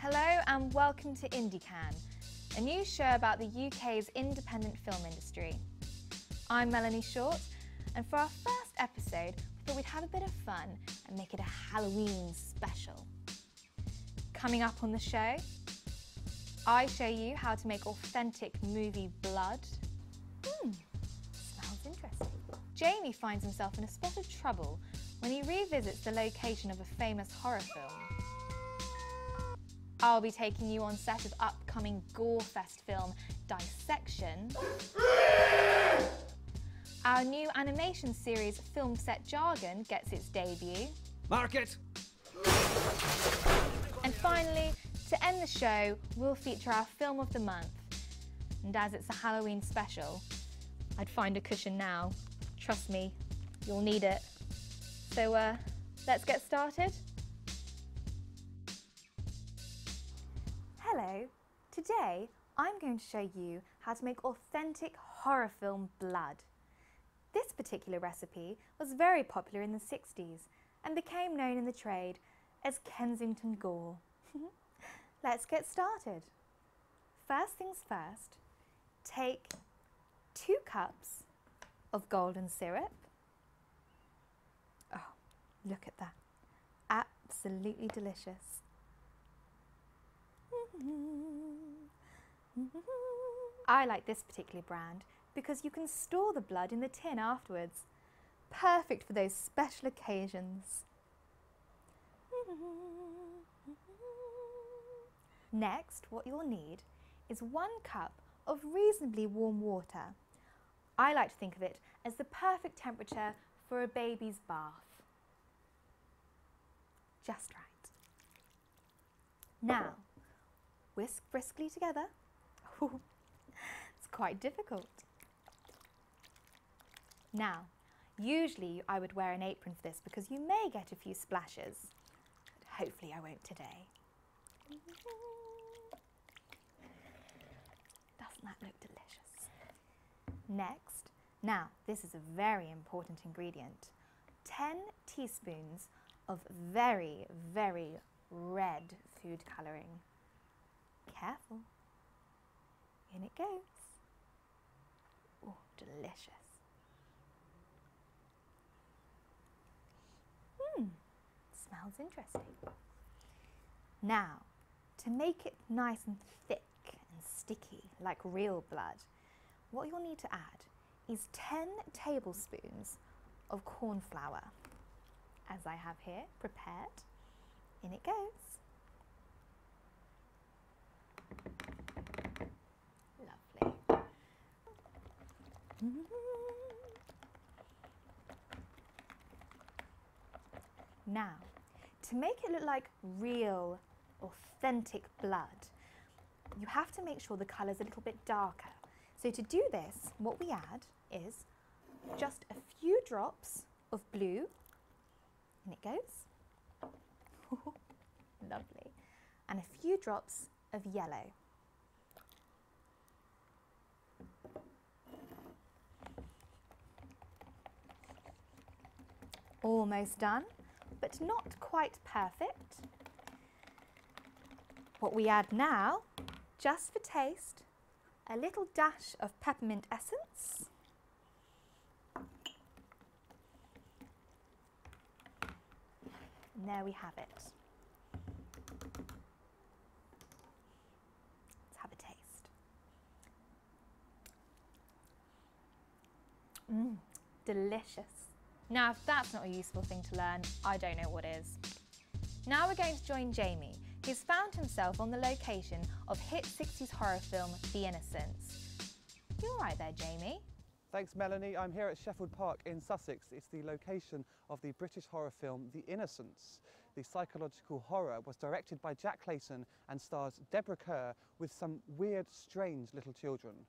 Hello and welcome to Indiecan, a new show about the UK's independent film industry. I'm Melanie Short, and for our first episode, we thought we'd have a bit of fun and make it a Halloween special. Coming up on the show, I show you how to make authentic movie blood. Smells interesting. Jamie finds himself in a spot of trouble when he revisits the location of a famous horror film. I'll be taking you on set of upcoming Gore Fest film Dissection. Our new animation series Film Set Jargon gets its debut. Mark it! And finally, to end the show, we'll feature our film of the month. And as it's a Halloween special, I'd find a cushion now. Trust me, you'll need it. So let's get started. Hello, today I'm going to show you how to make authentic horror film blood. This particular recipe was very popular in the 60s and became known in the trade as Kensington Gore. Let's get started. First things first, take 2 cups of golden syrup. Oh, look at that. Absolutely delicious. I like this particular brand because you can store the blood in the tin afterwards. Perfect for those special occasions. Next, what you'll need is 1 cup of reasonably warm water. I like to think of it as the perfect temperature for a baby's bath. Just right. Now, whisk briskly together. It's quite difficult. Now, usually I would wear an apron for this because you may get a few splashes, but hopefully I won't today. Doesn't that look delicious? Next, now this is a very important ingredient, 10 teaspoons of very, very red food colouring. Careful. In it goes. Oh, delicious. Smells interesting. Now, to make it nice and thick and sticky like real blood, what you'll need to add is 10 tablespoons of corn flour, as I have here prepared. In it goes. Lovely. Now, to make it look like real, authentic blood, you have to make sure the colour's a little bit darker. So to do this, what we add is just a few drops of blue. In it goes. Lovely. And a few drops of yellow. Almost done, but not quite perfect. What we add now, just for taste, a little dash of peppermint essence. And there we have it. Let's have a taste. Delicious. Now, if that's not a useful thing to learn, I don't know what is. Now we're going to join Jamie, who's found himself on the location of hit 60s horror film The Innocence. You all right there, Jamie? Thanks, Melanie. I'm here at Sheffield Park in Sussex. It's the location of the British horror film The Innocence. The psychological horror was directed by Jack Clayton and stars Deborah Kerr with some weird, strange little children.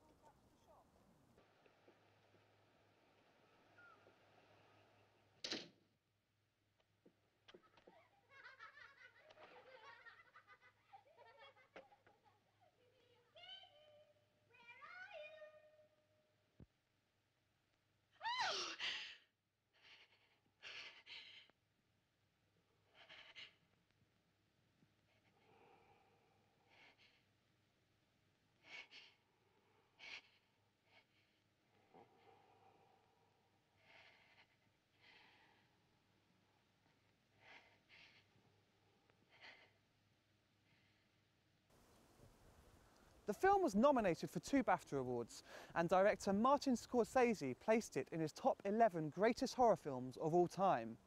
The film was nominated for 2 BAFTA awards, and director Martin Scorsese placed it in his top 11 greatest horror films of all time.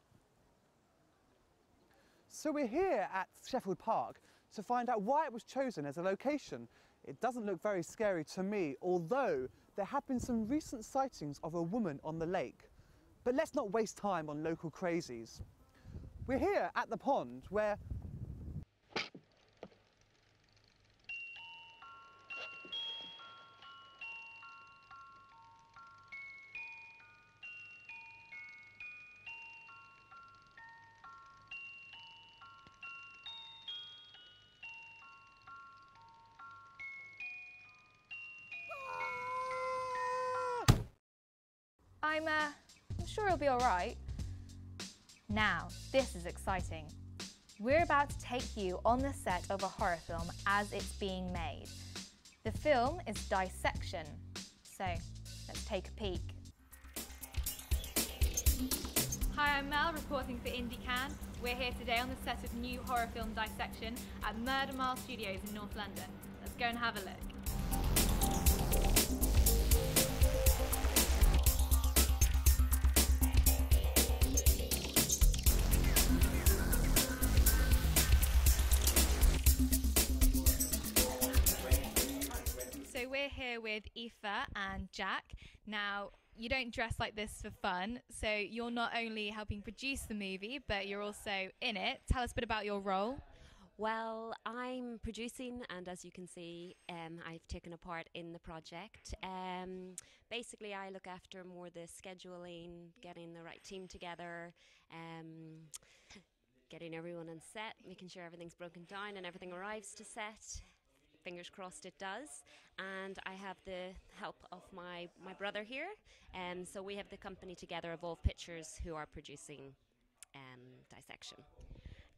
So we're here at Sheffield Park to find out why it was chosen as a location. It doesn't look very scary to me, although there have been some recent sightings of a woman on the lake. But let's not waste time on local crazies. We're here at the pond where I'm sure it'll be all right. Now, this is exciting. We're about to take you on the set of a horror film as it's being made. The film is Dissection, so let's take a peek. Hi, I'm Mel, reporting for Indiecan. We're here today on the set of new horror film Dissection at Murder Mile Studios in North London. Let's go and have a look. So we're here with Aoife and Jack. Now, you don't dress like this for fun, so you're not only helping produce the movie, but you're also in it. Tell us a bit about your role. Well, I'm producing, and as you can see, I've taken a part in the project. Basically, I look after more the scheduling, getting the right team together, getting everyone on set, making sure everything's broken down and everything arrives to set. Fingers crossed it does. And I have the help of my brother here. So we have the company together, Evolve Pictures, who are producing Dissection.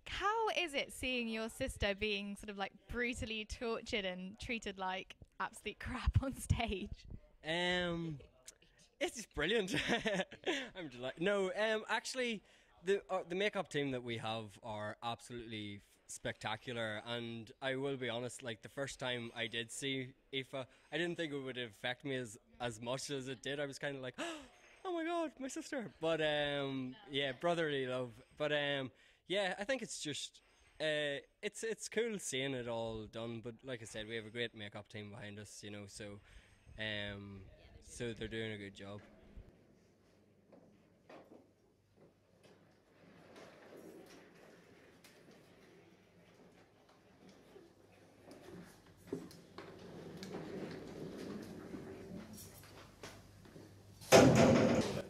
How is it seeing your sister being sort of like brutally tortured and treated like absolute crap on stage? It's just brilliant. I'm delighted. No, actually, the makeup team that we have are absolutely spectacular, and I will be honest, like the first time I did see Aoife, I didn't think it would affect me as much as it did. I was kind of like, oh my god, my sister. But yeah, brotherly love. But yeah, I think it's just it's cool seeing it all done. But like I said, we have a great makeup team behind us, you know, so so they're doing a good job.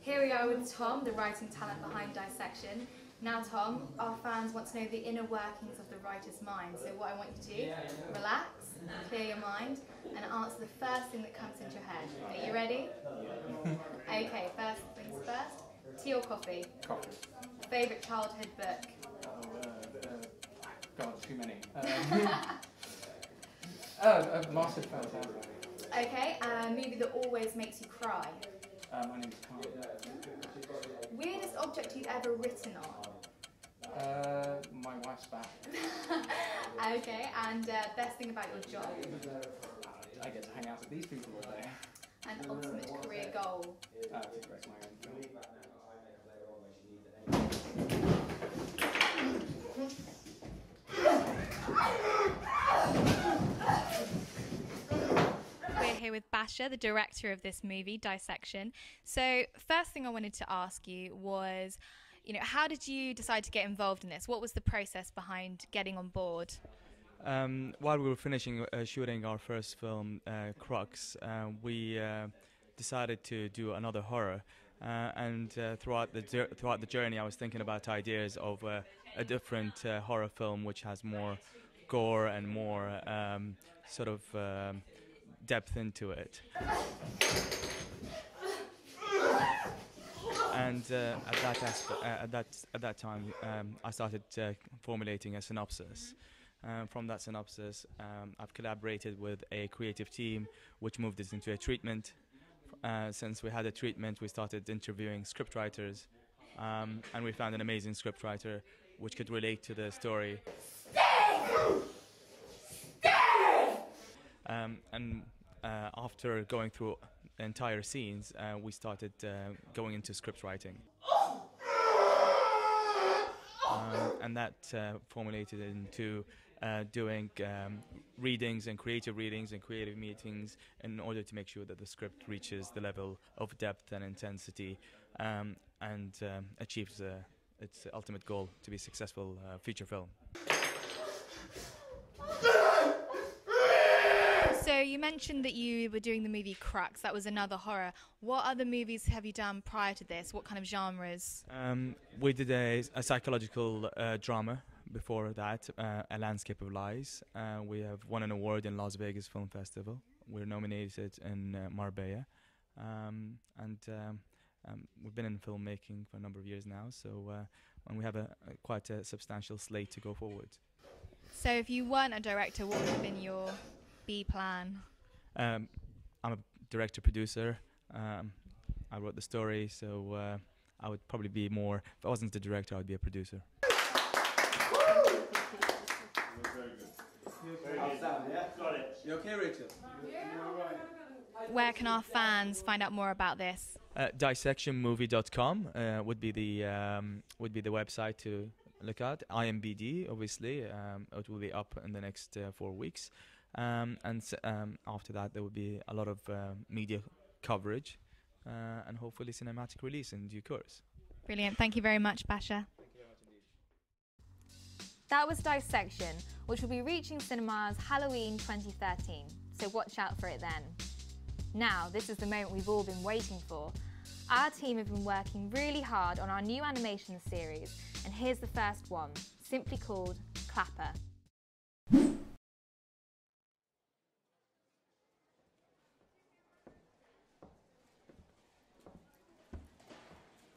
Here we are with Tom, the writing talent behind Dissection. Now Tom, our fans want to know the inner workings of the writer's mind, so what I want you to do, relax, clear your mind, and answer the first thing that comes into your head. Are you ready? Okay, first things first, tea or coffee? Coffee. Favourite childhood book? God, too many. Massive fan of Sandra. Okay, movie that always makes you cry? My name's Carl. Weirdest object you've ever written on? My wife's back. Okay, and best thing about your job? I get to hang out with these people all day. And ultimate career goal? To direct my own film. We're here with Basha, the director of this movie, Dissection. So first thing I wanted to ask you was, you know, how did you decide to get involved in this? What was the process behind getting on board? While we were finishing shooting our first film, Crux, we decided to do another horror. And throughout the journey, I was thinking about ideas of a different horror film which has more gore and more sort of depth into it. And at that time, I started formulating a synopsis. From that synopsis, I've collaborated with a creative team, which moved us into a treatment. Since we had a treatment, we started interviewing scriptwriters, and we found an amazing scriptwriter which could relate to the story. And after going through the entire scenes, we started going into script writing. And that formulated into doing readings and creative meetings in order to make sure that the script reaches the level of depth and intensity and achieves its ultimate goal to be a successful feature film. So you mentioned that you were doing the movie Crux. That was another horror. What other movies have you done prior to this? What kind of genres? We did a psychological drama before that, A Landscape of Lies. We have won an award in Las Vegas Film Festival. We're nominated in Marbella. We've been in filmmaking for a number of years now, so and we have quite a substantial slate to go forward. So if you weren't a director, what would have been your B plan? I'm a director-producer. I wrote the story, so I would probably be more, if I wasn't the director, I would be a producer. You okay, Rachel? Where can our fans find out more about this? Dissectionmovie.com would be the website to look at. IMBD, obviously, it will be up in the next 4 weeks. After that, there will be a lot of media coverage and hopefully cinematic release in due course. Brilliant. Thank you very much, Basha. Thank you very much indeed. That was Dissection, which will be reaching cinemas Halloween 2013, so watch out for it then. Now, this is the moment we've all been waiting for. Our team have been working really hard on our new animation series, and here's the first one, simply called Clapper.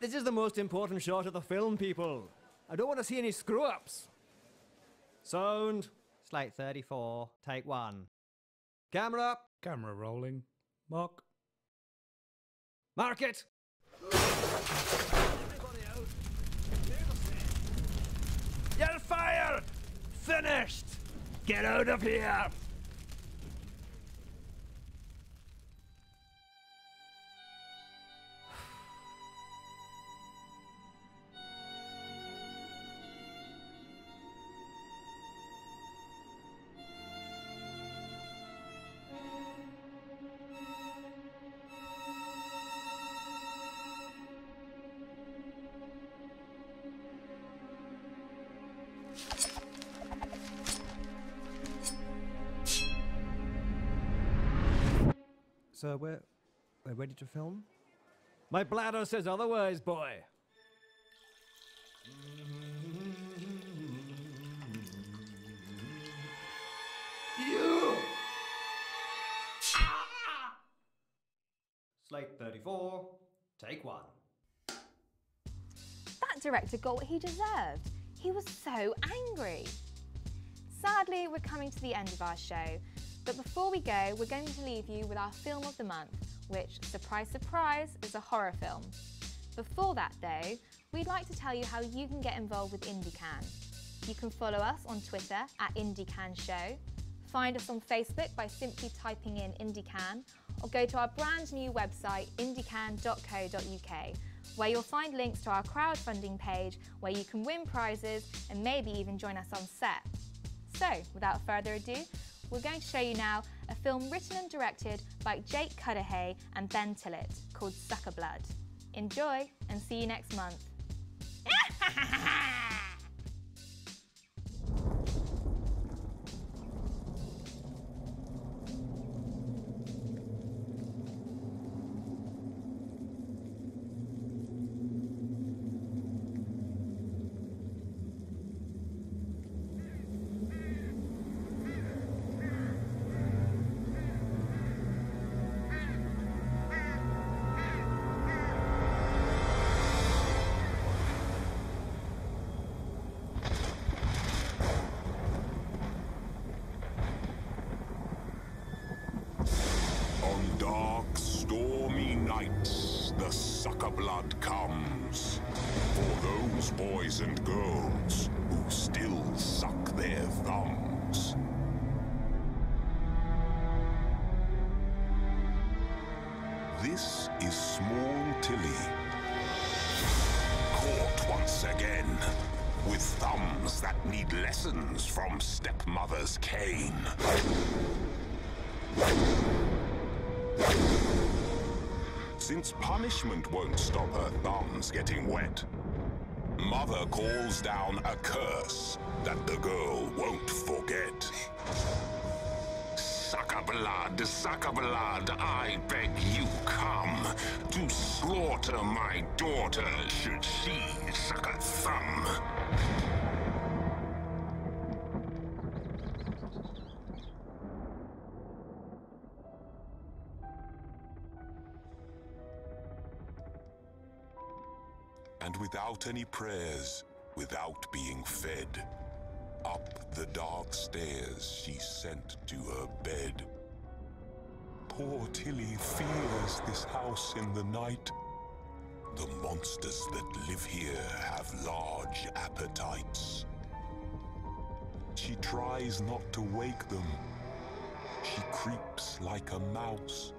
This is the most important shot of the film, people. I don't want to see any screw-ups. Sound. Slate 34, take 1. Camera. Camera rolling. Mark. Mark it. Everybody out. You're fired. Finished. Get out of here. So we're ready to film? My bladder says otherwise, boy. You! Slate 34, take 1. That director got what he deserved. He was so angry. Sadly, we're coming to the end of our show. But before we go, we're going to leave you with our film of the month, which, surprise, surprise, is a horror film. Before that, though, we'd like to tell you how you can get involved with Indiecan. You can follow us on Twitter at Indiecan Show, find us on Facebook by simply typing in Indiecan, or go to our brand new website, indiecan.co.uk, where you'll find links to our crowdfunding page where you can win prizes and maybe even join us on set. So, without further ado, we're going to show you now a film written and directed by Jake Cudahy and Ben Tillett called Sucker Blood. Enjoy and see you next month. The sucker blood comes for those boys and girls who still suck their thumbs. This is small Tilly, caught once again, with thumbs that need lessons from stepmother's cane. Since punishment won't stop her thumbs getting wet, Mother calls down a curse that the girl won't forget. Sucker blood, I beg you come to slaughter my daughter should she suck a thumb. And without any prayers, without being fed, up the dark stairs she's sent to her bed. Poor Tilly fears this house in the night. The monsters that live here have large appetites. She tries not to wake them. She creeps like a mouse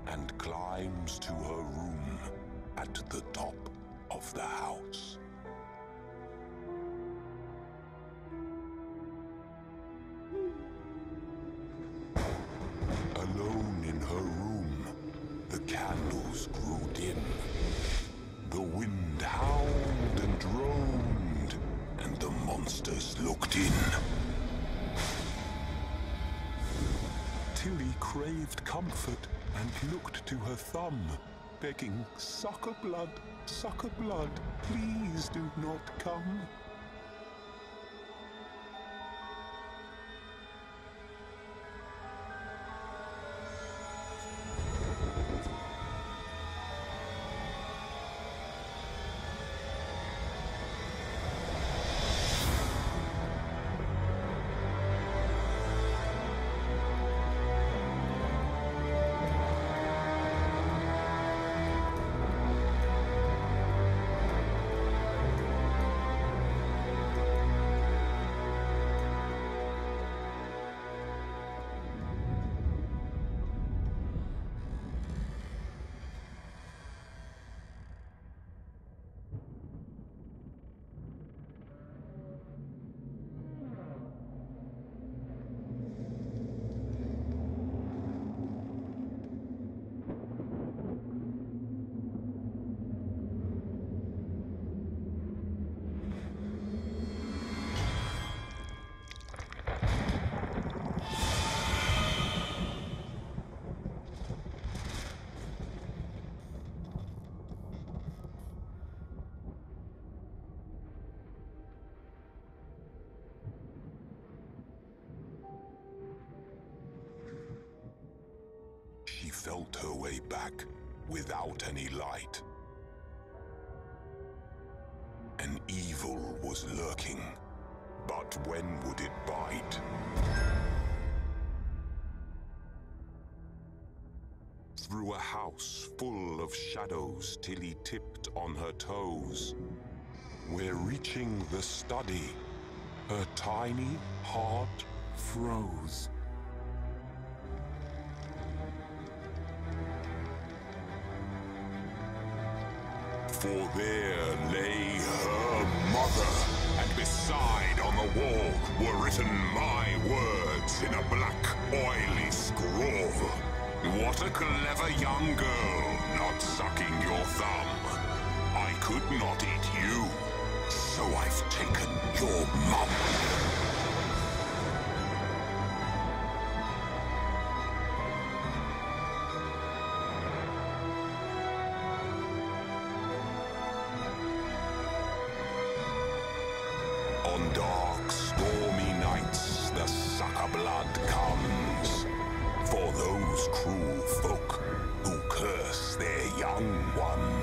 and climbs to her room at the top of the house. Alone in her room, the candles grew dim. The wind howled and droned, and the monsters looked in. Tilly craved comfort and looked to her thumb, begging, sucker blood, please do not come. She felt her way back without any light. An evil was lurking, but when would it bite? Through a house full of shadows, Tilly tipped on her toes. We're reaching the study. Her tiny heart froze. For there lay her mother, and beside on the wall were written my words in a black, oily scrawl. What a clever young girl, not sucking your thumb. I could not eat you, so I've taken your mum. On dark, stormy nights, the sucker blood comes. For those cruel folk who curse their young ones.